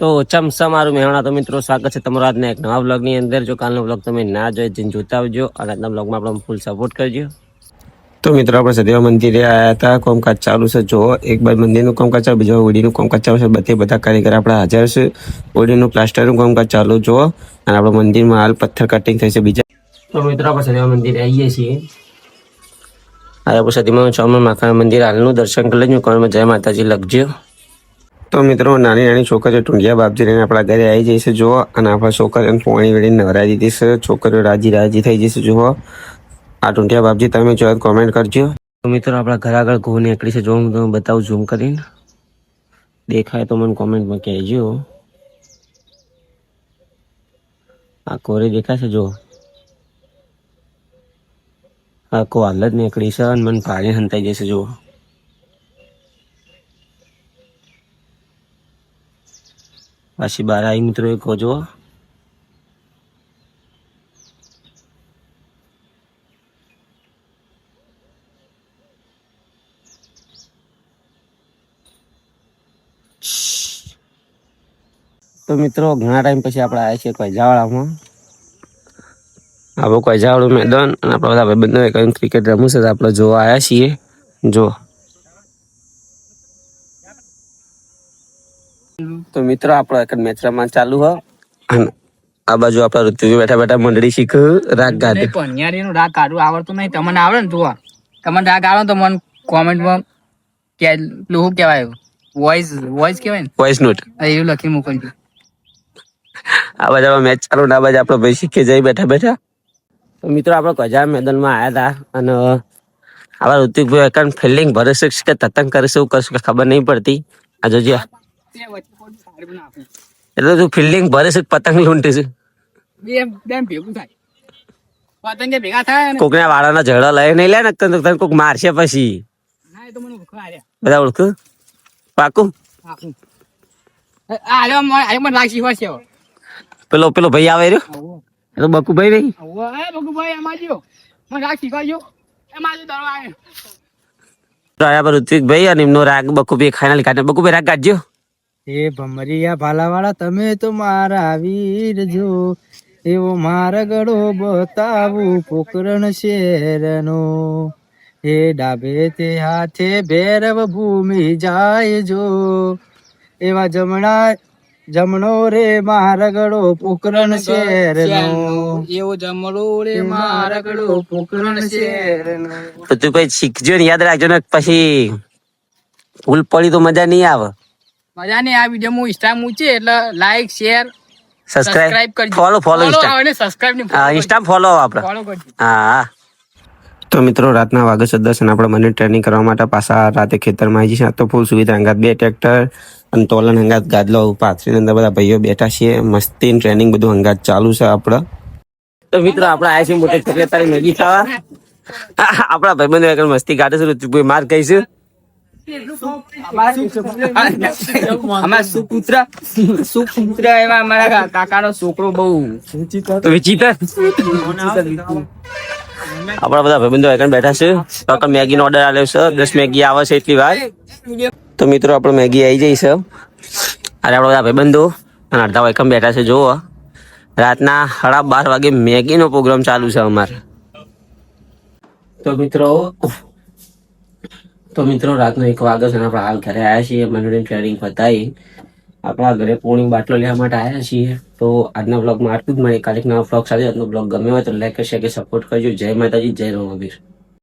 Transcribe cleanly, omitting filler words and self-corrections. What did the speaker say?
તો ચમસા મારું મહેણા તો મિત્રો સ્વાગત છે તમારો આજના એક નવા બ્લોગની અંદર. જો કાલનો બ્લોગ તમે ના જોઈ જઈને જોતા આવજો અને આજના બ્લોગમાં આપણે ફૂલ સપોર્ટ કરજો. તો મિત્રો આપણે સદેવા મંદિરે આવ્યા હતા. કામકાજ ચાલુ છે. જો એક બાર મંદિરનું કામકાજ ચાલુ, બીજા ઓડીનું કામકાજ ચાલુ છે. બધા કારીગર આપણે હાજર છે. ઓડીનું પ્લાસ્ટરનું કામકાજ ચાલુ જો, અને આપણે મંદિરમાં હાલ પથ્થર કટિંગ થઈ છે બીજા. તો મિત્રો આપણે સદેવા મંદિરે આવીએ છીએ. આપણે સદીમાં ચોમન માખા મંદિર હાલનું દર્શન કરી લેજો. કોમેન્ટમાં જય માતાજી લખજો. તો મિત્રો નાની નાની છોકરીઓ ટુંડિયા બાપજી રહીને આપણા ઘરે આવી જઈશે જુઓ, અને આપણા છોકરીઓને પોણી વેળીને નવરાવી દીધી છે. છોકરીઓ રાજી રાજી થઈ જશે જુઓ. આ ટુંડિયા બાપજી તમે જો કોમેન્ટ કરજો. તો મિત્રો આપણા ઘર આગળ ઘઉં નીકળી છે. જો હું તમને બતાવું ઝૂમ કરીને, દેખાય તો મને કોમેન્ટમાં કહેજો. આ કોરી દેખાશે જો, આ કો હાલ જ નીકળી છે અને મને પાણી હંતાઈ જશે જુઓ. પાછી બાર આવી મિત્રો એક જો. તો મિત્રો ઘણા ટાઈમ પછી આપણે આવ્યા છીએ કોઈજાવાળામાં. આપણું કોઈજાવાળું મેદાન, અને આપણા બધા ભાઈબંધો એક ક્રિકેટ રમવું છે તો આપણે જોવા આવ્યા છીએ. જો તો મિત્રો આપણો એક મેચ રમવા ચાલુ હોય, અને આ બાજુ આપણા ઋતુ બેઠા બેઠા મંડળી શીખ રાગ ગાધે. પનિયારીનું રાગ કાઢવું આવડતું નહીં. તમને આવડે ને તું તમને રાગ આવડે તો મને કોમેન્ટમાં કે શું કહેવાય, વોઇસ કહેવાય ને, વોઇસ નોટ એવું લખી મોકલજો. આ બાજુ મેચ ચાલુ ને આ બાજુ આપણો ભાઈ શીખે જાય બેઠા બેઠા. તો મિત્રો આપણે કોઈજા મેદાનમાં આવ્યા હતા, અને આવા ઋતિકભાઈ એકાંત ફિલ્ડિંગ ભરે છે કે તતંગ કરે છે, એવું કરશું કે ખબર નહીં પડતી. આ જોજે, એટલે તું ફિલ્ડિંગ ભરે છે પતંગ લૂંટે છે. ભેગું થાય પતંગ ભેગા થાય. કોકના વાળાના ઝઘડા લઈ નહીં લે ને તને કોક મારશે પછી. બધા ઓળખ પાકું. પેલો ભાઈ આવે રહ્યો, એ તો બકુભાઈ નહીં. ઋત્વિકભાઈ અને એમનો રાગ બકુભાઈ ખાઈને કાઢે. બકુભાઈ રાગ કાઢજો. એ ભમરિયા ભાલાવાળા તમે તો મારા વીર જો, એવો મારા ગળો બતાવું પોકરણ શેરનો. એ ડાબે તે હાથે ભૈરવ ભૂમિ જાય જો, એવા જમણો રે મારા ગળો પોકરણ શેરનો. એવો જમણો રે મારા ગળો પોકરણ શેરનો. તો તું કઈ શીખજો ને યાદ રાખજો ને, પછી ભૂલ પડી તો મજા નહીં આવે. મજા નહીં. આ વિડીયો હું ઇન્સ્ટા મૂકીએ એટલે લાઈક શેર સબસ્ક્રાઇબ કરજો. ફોલો ઇન્સ્ટા ફોલો આપણે. ફોલો કરજો. હા. તો મિત્રો રાતના વાગે 10 અને આપણે મને ટ્રેનિંગ કરવા માટે પાછા રાતે ખેતરમાં આવી જઈએ. તો ફૂલ સુવિધા હંગાત 2 ટ્રેક્ટર અને તોલન હંગાત ગાદલો પાથરીને અંદર બધા ભાઈઓ બેઠા છીએ. મસ્તી ટ્રેનિંગ બધું હંગાત ચાલુ છે આપણે. તો મિત્રો આપણે આવ્યા છીએ મોટે તારી મેગી ખાવા. આપણા ભાઈબંધો મસ્તી કાઢે છે. ઋતુભાઈ માર કહીશું. સુપુત્ર એવા અમારા કાકાનો છોકરો બહુ વિચિત્ર. આપણા બધા ભાઈબંધો એકન બેઠા છે. તો મેગી નો ઓર્ડર આવ્યો છે. 10 મેગી આવે છે એટલી વાર. તો મિત્રો આપણે મેગી આવી જઈ છે. અરે આપણા બધા ભાઈબંધો અને અડધા એકમ બેઠા છે. જુઓ રાતના 12:30 વાગે મેગીનો પ્રોગ્રામ ચાલુ છે અમારે. તો મિત્રો રાતનો 1 વાગે છે અને આપણે હાલ ઘરે આવ્યા છીએ. મંડળી ટ્રેનિંગ પતાવી આપણા ઘરે પોણી બાટલો લેવા માટે આવ્યા છીએ. તો આજના બ્લોગમાં આટલું જ. મળે કાલે નવા બ્લોગ સાથે. આજનો બ્લોગ ગમ્યો હોય તો લાઈક શેર કે સપોર્ટ કરજો. જય માતાજી, જય રમાવીર.